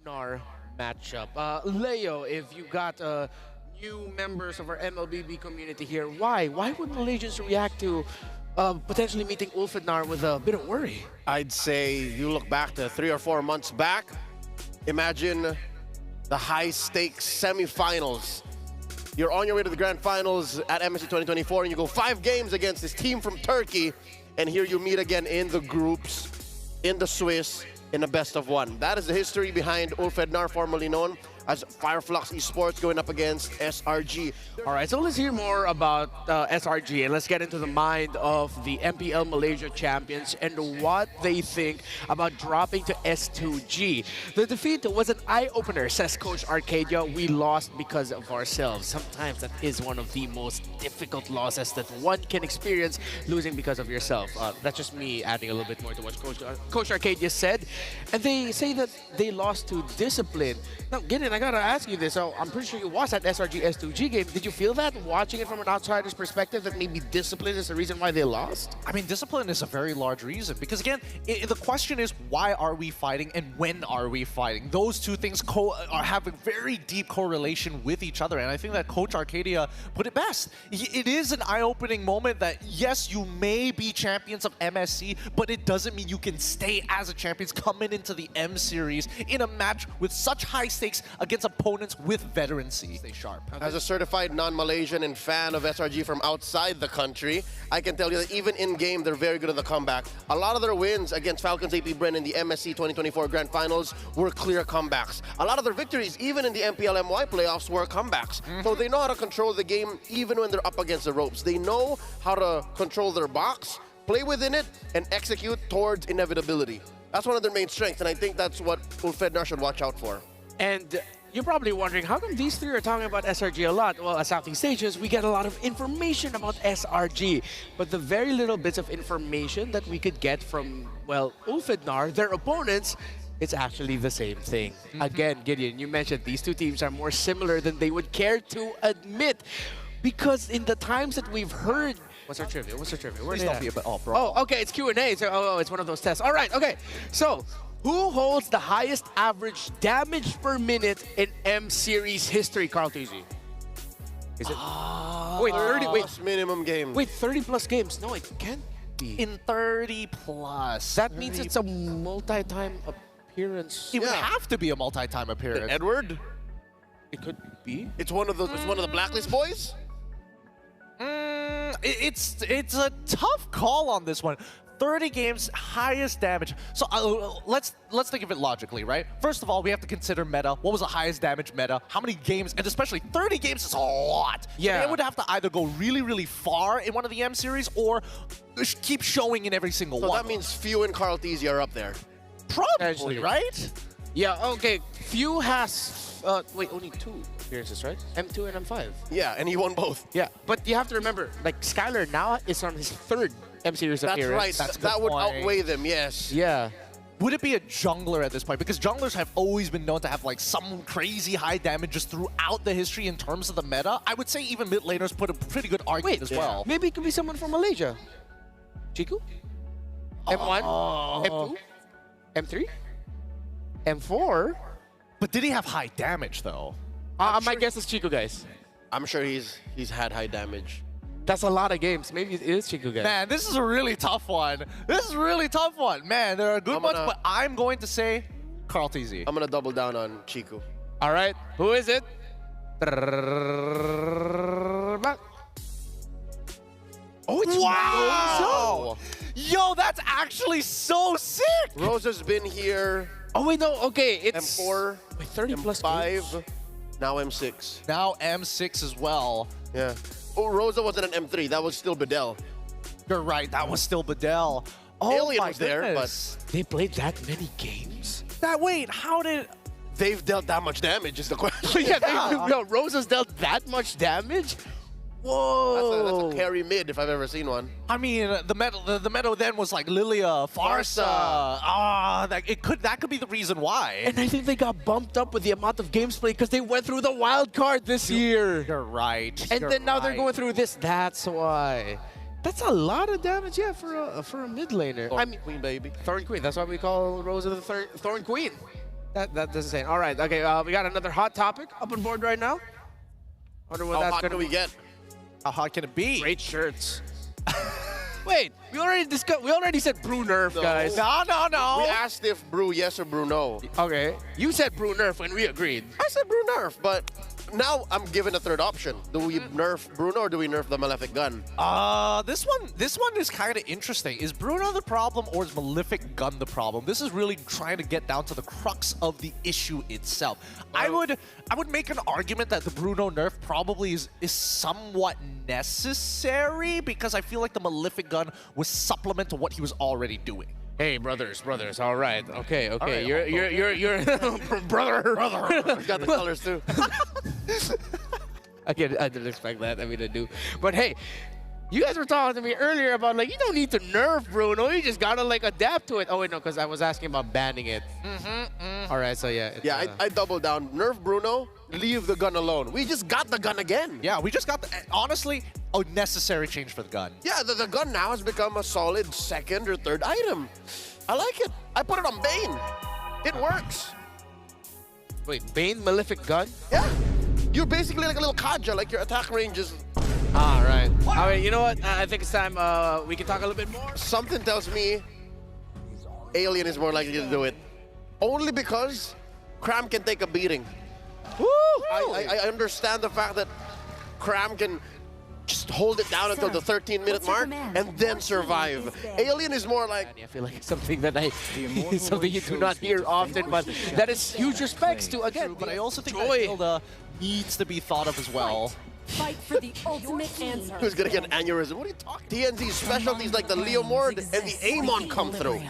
Ulfhednar matchup. Leo, if you got new members of our MLBB community here, why? Why would Malaysians react to potentially meeting Ulfhednar with a bit of worry? I'd say you look back to 3 or 4 months back. Imagine the high-stakes semifinals. You're on your way to the grand finals at MSC 2024, and you go 5 games against this team from Turkey, and here you meet again in the groups, in the Swiss, in a best of 1. That is the history behind Ulfhednar, formerly known as Fireflux Esports, going up against SRG. All right, so let's hear more about SRG, and let's get into the mind of the MPL Malaysia champions and what they think about dropping to S2G. The defeat was an eye-opener, says Coach Arcadia. We lost because of ourselves. Sometimes that is one of the most difficult losses that one can experience, losing because of yourself. That's just me adding a little bit more to what Coach Arcadia said. And they say that they lost to discipline. Now, Gideon, I gotta ask you this. So I'm pretty sure you watched that SRG S2G game. Did you feel that, watching it from an outsider's perspective, that maybe discipline is the reason why they lost? I mean, discipline is a very large reason because, again, the question is, why are we fighting and when are we fighting? Those two things have a very deep correlation with each other, and I think that Coach Arcadia put it best. It is an eye-opening moment that, yes, you may be champions of MSC, but it doesn't mean you can stay as a champions coming into the M Series in a match with such high stakes against opponents with veterancy. Stay sharp. As a certified non-Malaysian and fan of SRG from outside the country, I can tell you that even in-game, they're very good at the comeback. A lot of their wins against Falcons AP Bren in the MSC 2024 Grand Finals were clear comebacks. A lot of their victories, even in the MPL MY playoffs, were comebacks. So they know how to control the game even when they're up against the ropes. They know how to control their box, play within it, and execute towards inevitability. That's one of their main strengths, and I think that's what Ulfhednar should watch out for. And you're probably wondering, how come these three are talking about SRG a lot? Well, at Southeast Asians, we get a lot of information about SRG. But the very little bits of information that we could get from, well, Ulfhednar, their opponents, it's actually the same thing. Again, Gideon, you mentioned these two teams are more similar than they would care to admit. Because in the times that we've heard... What's our trivia? What's our trivia? Where's it? Oh, okay, it's Q&A. So, it's one of those tests. All right, okay. So, who holds the highest average damage per minute in M Series history, Carl TZ? Is it? Wait, 30. Wait, minimum games. Wait, 30 plus games. No, it can't be. In 30 plus. That means it's a multi-time appearance. It would have to be a multi-time appearance. Edward? It could be. It's one of the Blacklist boys? It's a tough call on this one. 30 games, highest damage. So let's think of it logically, right? First of all, we have to consider meta. What was the highest damage meta? How many games? And especially 30 games is a lot. Yeah. So they would have to either go really, really far in one of the M Series or keep showing in every single one. So that means Few and Carl TZ are up there. Probably, right? Yeah, okay. Few has, wait, only 2 appearances, right? M2 and M5. Yeah, and he won both. Yeah, but you have to remember, like, Skylar now is on his 3rd M Series appearance. That's right. That would outweigh them, yes. Yeah. Would it be a jungler at this point? Because junglers have always been known to have like some crazy high damages throughout the history in terms of the meta. I would say even mid laners put a pretty good argument as well. Maybe it could be someone from Malaysia. Chiku? M1? M2? M3? M4? But did he have high damage though? My guess is Chiku, guys. I'm sure he's had high damage. That's a lot of games. Maybe it is Chiku, guys. Man, this is a really tough one. This is a really tough one. Man, there are good ones, but I'm going to say Carl TZ. I'm going to double down on Chiku. All right. Who is it? Oh, it's wow! Yo, that's actually so sick! Rosa's been here. Oh, wait, no. Okay, it's... M4, wait, 30 plus M5, games? now M6. Now M6 as well. Yeah. Oh, Rosa wasn't an M3. That was still Bedell. You're right. That was still Bedell. Oh, Alien my was there, goodness. but... They played that many games? Wait, how did... They've dealt that much damage is the question. No, Rosa's dealt that much damage? Whoa. That's a carry mid if I've ever seen one. I mean, the meta then was like Lilia, Farsa. That could be the reason why. And I think they got bumped up with the amount of games played because they went through the wild card this year. You're right. And then now they're going through this. That's why. That's a lot of damage, yeah, for a mid laner. Thorn Queen, baby. Thorn Queen. That's why we call Rosa the Thorn Queen. That doesn't say. All right. Okay. We got another hot topic up on board right now. Wonder what How that's hot gonna do we get? How hot can it be? Great shirts. Wait, we already discussed. We already said brew Nerf, No. guys. No. We asked if brew yes or brew no. Okay. You said brew Nerf when we agreed. I said brew Nerf, but now I'm given a third option. Do we nerf Bruno or do we nerf the Malefic gun? This one is kind of interesting. Is Bruno the problem or is Malefic gun the problem? This is really trying to get down to the crux of the issue itself. I would make an argument that the Bruno nerf probably is somewhat necessary because I feel like the Malefic gun was supplement to what he was already doing. Hey, brothers. All right. Okay. All right, You're brother. Got the colors too. I didn't expect that. I mean, I do. But hey, you guys were talking to me earlier about like you don't need to nerf Bruno. You just gotta like adapt to it. Oh wait, no, because I was asking about banning it. All right. So yeah. It's, Yeah, I double down. Nerf Bruno, leave the gun alone. We just got the gun again. Yeah, we just got honestly a necessary change for the gun. Yeah, the gun now has become a solid second or third item. I like it. I put it on Bane. It works. Wait, Bane Malefic gun? Yeah. You're basically like a little Kaja, like your attack range is... All right. All right, you know what? I think it's time we can talk a little bit more. Something tells me Alien is more likely to do it. Only because Cram can take a beating. Woo! I understand the fact that Cram can just hold it down until the 13-minute mark and then survive. Alien is more like... I feel like it's something that something you do not hear often, but that is huge respects to, again, But I also think joy. that Hilda needs to be thought of as well. Fight for the ultimate answer. Who's gonna get an aneurysm? What are you talking? TNZ's specialties like the Leomord and the Amon come through.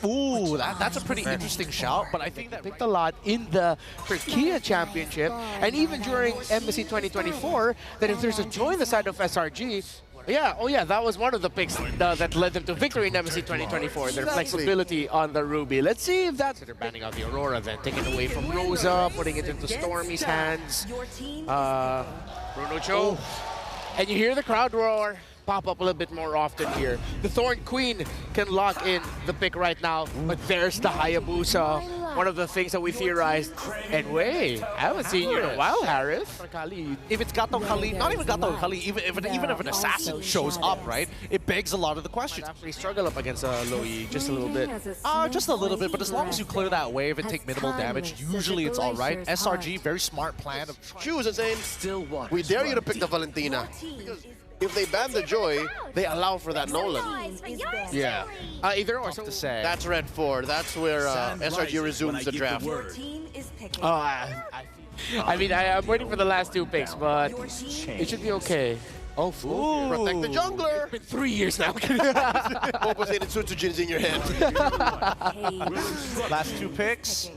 Ooh, that's a pretty interesting shout, but I think that Picked a lot in the Turkey Championship, and even during Embassy 2024, that if there's a joy in the side of SRG, that was one of the picks that led them to victory in Embassy 2024, their Exactly. flexibility on the Ruby. Let's see if that's... They're banning out the Aurora then, taking it away from Rosa, putting it into Stormy's hands. Your team Bruno Cho. And you hear the crowd roar pop up a little bit more often here. The Thorn Queen can lock in the pick right now, but there's the Hayabusa. One of the things that we theorized. And wait, I haven't seen you in a while, Harith. if it's Gato Kali, not even Gato Kali, even if an assassin shows up, right, it begs a lot of the questions. Actually struggle up against Loyi just a little bit. Just a little bit, but as long as you clear that wave and take minimal damage, usually it's all right. SRG, very smart plan. Choose and saying, we dare you to pick the Valentina. Because if they ban the Joy, they allow for that Nolan. Yeah. Either or. To say. That's Red 4. That's where SRG resumes the draft. Your team is picking. I mean, I'm waiting for the last two picks, but it should be okay. Oh, fool. Protect the jungler. Been 3 years now. Compensated Sutsujin's in your head. Last two picks.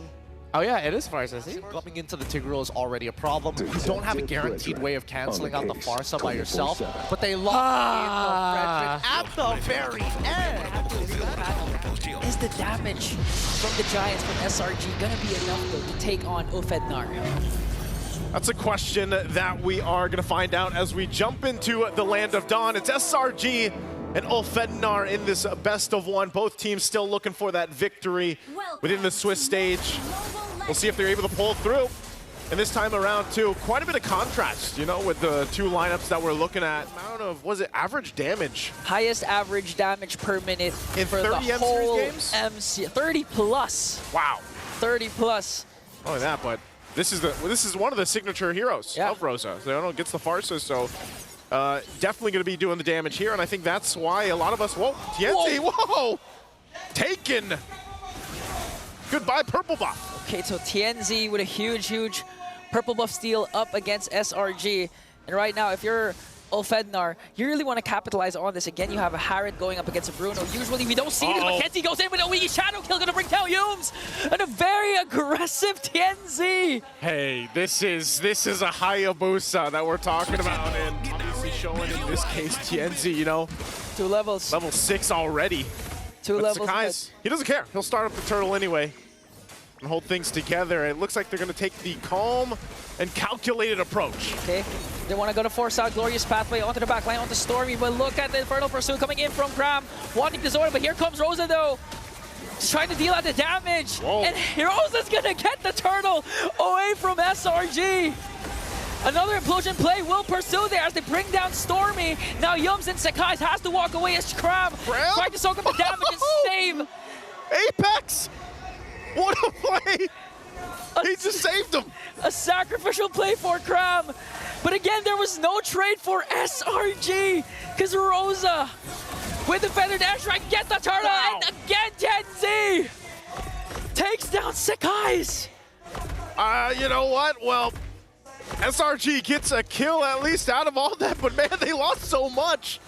Oh yeah, it is Farsa. See? Coming into the Tigreal is already a problem. You don't have a guaranteed way of canceling out the Farsa by yourself, but they lock in the Frederick at the very end. Is the damage from the Giants from SRG gonna be enough though to take on Ulfhednar? That's a question that we are going to find out as we jump into the Land of Dawn. It's SRG and Ulfhednar in this best of one. Both teams still looking for that victory within the Swiss stage. We'll see if they're able to pull through. And this time around, too, quite a bit of contrast, you know, with the two lineups that we're looking at. Amount of, was it average damage? Highest average damage per minute In for 30 the M-Series whole games? MC. 30 plus. Wow. 30 plus. Not only that, but this is one of the signature heroes of Rosa. So, you know, gets the Farsa, so definitely going to be doing the damage here. And I think that's why a lot of us, whoa, TNT, whoa, taken. Goodbye, purple buff. Okay, so TNZ with a huge purple buff steal up against SRG. And right now, if you're Ulfhednar, you really want to capitalize on this. Again, you have a Harrod going up against a Bruno. Usually we don't see this, but Kenzie goes in with a wee shadow kill, gonna bring down Yumes. And a very aggressive TNZ. Hey, this is a Hayabusa that we're talking about, and obviously showing in this case TNZ, you know, 2 levels. level 6 already. 2 But levels. Sakai's, he doesn't care. He'll start up the turtle anyway and hold things together. It looks like they're going to take the calm and calculated approach. Okay, they want to go to force out Glorious Pathway onto the back line, onto Stormy, but look at the Infernal Pursuit coming in from Cram, wanting to Zora, but here comes Rosa though. Just trying to deal out the damage. Whoa. And Rosa's gonna get the turtle away from SRG. Another implosion play will pursue there as they bring down Stormy. Now Yums and Sakai has to walk away as Crab trying to soak up the damage and save. Apex! What a play! He just saved him. A sacrificial play for Crab. But again, there was no trade for SRG because Rosa with the feathered airstrike gets the turtle. Wow. And again, TenZ takes down Sakai's. You know what? Well, SRG gets a kill at least out of all that, but man, they lost so much.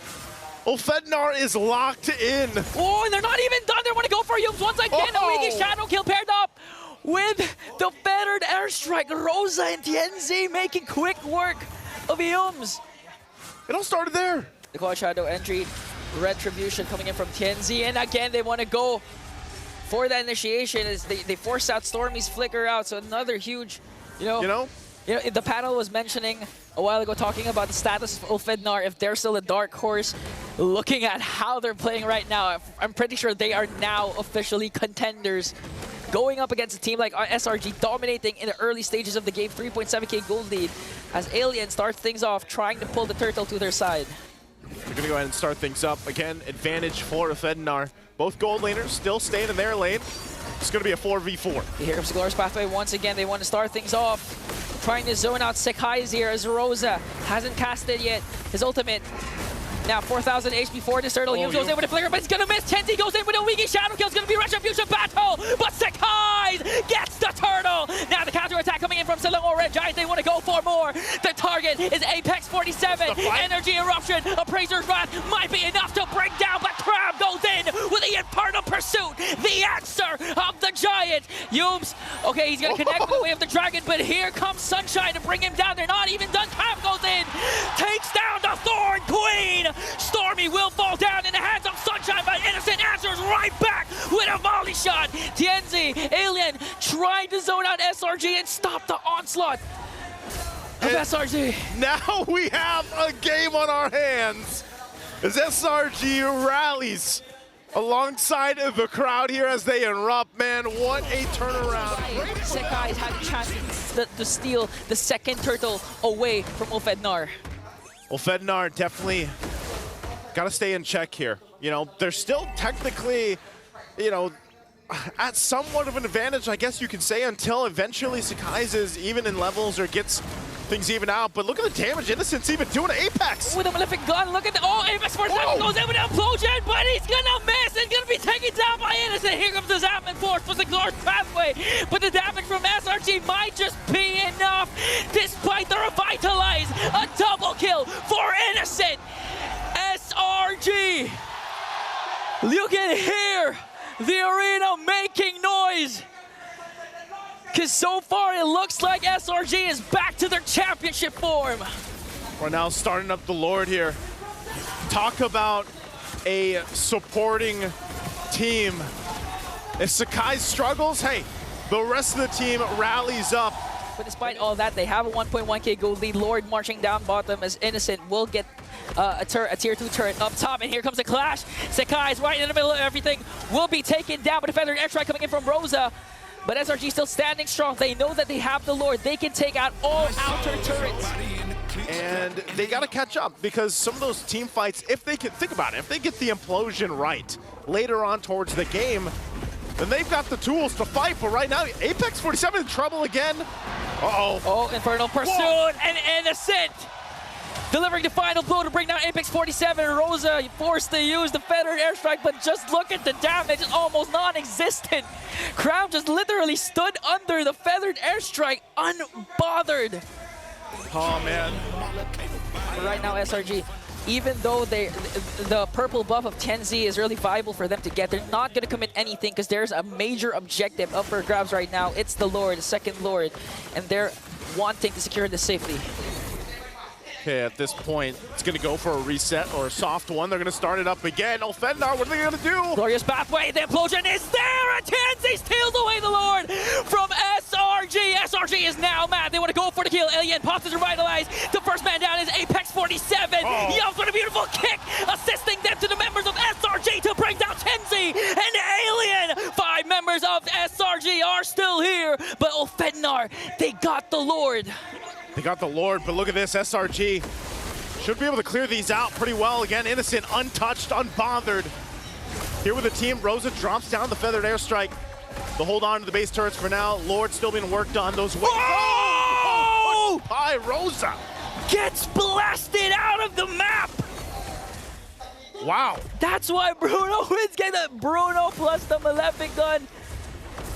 Ulfhednar is locked in. Oh, and they're not even done. They want to go for Yums once again. Oh. A Wiki Shadow kill paired up with the feathered airstrike. Rosa and TenZ making quick work of Yums. It all started there. The Quad Shadow entry, retribution coming in from TenZ, and again they want to go for that initiation as they force out Stormy's flicker out. So another huge, you know, the panel was mentioning a while ago, talking about the status of Ulfhednar, if they're still a dark horse. Looking at how they're playing right now, I'm pretty sure they are now officially contenders. Going up against a team like SRG, dominating in the early stages of the game, 3.7k gold lead, as Alien starts things off, trying to pull the turtle to their side. We're gonna go ahead and start things up. Again, advantage for Ulfhednar. Both gold laners still staying in their lane. It's gonna be a 4v4. Here comes the Glorious Pathway once again. They want to start things off, trying to zone out Sakai's here as Rosa hasn't casted yet his ultimate. Now 4,000 HP for this turtle. Yums goes in with a flicker, but he's gonna miss. TenZ goes in with a Wiki Shadow kill. It's gonna be Retribution battle, but Sakai gets the turtle. Now the counter attack coming in from Selangor Red Giant. They want to go for more. The target is Apex 47. Energy Eruption. Appraiser's Wrath might be enough to bring down, but Crab goes in with the Infernal Pursuit. The answer of the Giant. Yums, okay, he's gonna connect with the Way of the Dragon, but here comes Sunshine to bring him down. They're not even done. Crab goes in, takes down the Thorn Queen. Stormy will fall down in the hands of Sunshine, but Innocent answers right back with a volley shot. TenZ, Alien, trying to zone out SRG and stop the onslaught of SRG. Now we have a game on our hands as SRG rallies alongside the crowd here as they erupt. Man, what a turnaround. Sakai's had a chance to steal the second turtle away from Ulfhednar. Ulfhednar definitely got to stay in check here. You know, they're still technically, you know, at somewhat of an advantage, I guess you could say, until eventually Sakai's is even in levels or gets things even out. But look at the damage Innocent's even doing to Apex. With a Malefic gun, look at the, oh, Apex 47 goes in with an implosion, but he's gonna miss. He's gonna be taken down by Innocent. Here comes the Zapman Force for the Glorious Pathway. But the damage from SRG might just be enough, despite the Revitalize. A double kill for Innocent. SRG. You can hear the arena making noise. Because so far it looks like SRG is back to their championship form. We're now starting up the Lord here. Talk about a supporting team. If Sakai struggles, hey, the rest of the team rallies up. But despite all that, they have a 1.1k gold lead. Lord marching down bottom as Innocent will get a tier 2 turret up top. And here comes the clash. Sakai is right in the middle of everything. Will be taken down by a feathered airstrike coming in from Rosa. But SRG still standing strong. They know that they have the Lord. They can take out all outer turrets. And they got to catch up because some of those team fights, if they can think about it, if they get the implosion right later on towards the game, then they've got the tools to fight. But right now, Apex 47 in trouble again. Uh-oh. Oh, Infernal Pursuit. Whoa. And Innocent delivering the final blow to bring down Apex 47. Rosa forced to use the feathered airstrike, but just look at the damage. It's almost non-existent. Crown just literally stood under the feathered airstrike, unbothered. Oh, man. But right now, SRG, even though the purple buff of TenZ is really viable for them to get, they're not going to commit anything because there's a major objective up for grabs right now. It's the Lord, the second Lord, and they're wanting to secure this safely. Okay, at this point, it's going to go for a reset or a soft one. They're going to start it up again. Ulfhednar, what are they going to do? Glorious Pathway, the implosion is there, and TenZ steals away the Lord from SRG. SRG is now mad. They want to go for the kill. Alien pops his Revitalize. The first man down is Apex 47. Yums with a beautiful kick, assisting them to the members of SRG to bring down TenZ. And Alien members of SRG are still here, but Ulfhednar, they got the Lord. They got the Lord, but look at this, SRG should be able to clear these out pretty well. Again, Innocent, untouched, unbothered. Here with the team, Rosa drops down the feathered airstrike. They'll hold on to the base turrets for now. Lord still being worked on. Those wings. Oh! By Rosa. Gets blasted out of the map. Wow. That's why Bruno wins. Get the Bruno plus the Malefic gun.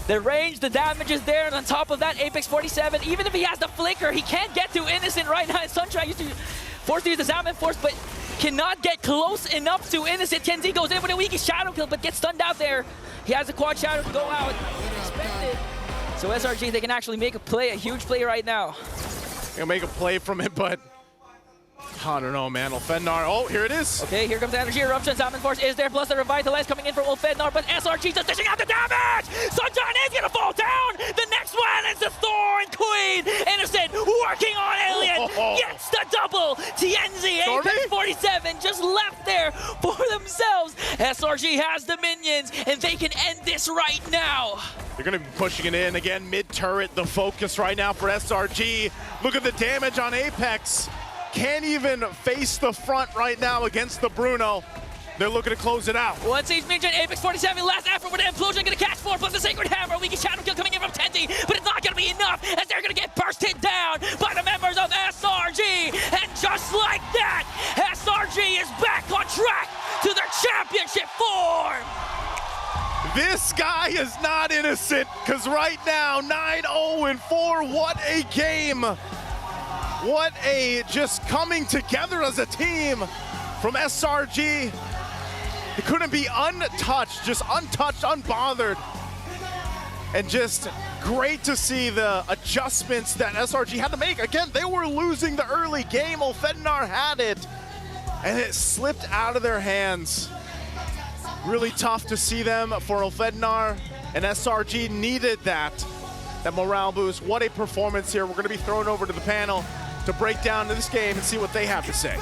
The range, the damage is there, and on top of that, Apex 47, even if he has the flicker, he can't get to Innocent right now. Sunshine used to force to use the Salmon Force, but cannot get close enough to Innocent. Kenzie goes in with a weak shadow kill, but gets stunned out there. He has a quad shadow to go out. Expected. So SRG, they can actually make a play, a huge play right now. He'll make a play from it, but I don't know, man. Ulfhednar. Oh, here it is. Okay, here comes the energy eruption. Salmon Force is there, plus the Revitalize coming in from Ulfhednar, but SRG just dishing out the damage! Sunshine is gonna fall down! The next one is the Thorn Queen! Innocent working on Alien! Gets the double! TNZ, Apex 47 just left there for themselves! SRG has the minions, and they can end this right now! They're going to be pushing it in. Again, mid-turret, the focus right now for SRG. Look at the damage on Apex. Can't even face the front right now against the Bruno. They're looking to close it out. One siege minion, Apex 47, last effort with an implosion, gonna catch 4 plus the Sacred Hammer. Weak shadow kill coming in from Tenzi, but it's not gonna be enough as they're gonna get bursted down by the members of SRG. And just like that, SRG is back on track to their championship form. This guy is not innocent, because right now, 9-0-4, what a game. What a just coming together as a team from SRG. It couldn't be untouched, just untouched, unbothered. And just great to see the adjustments that SRG had to make. Again, they were losing the early game. Ulfhednar had it, and it slipped out of their hands. Really tough to see them for Ulfhednar, and SRG needed that morale boost. What a performance here. We're going to be thrown over to the panel to break down this game and see what they have to say.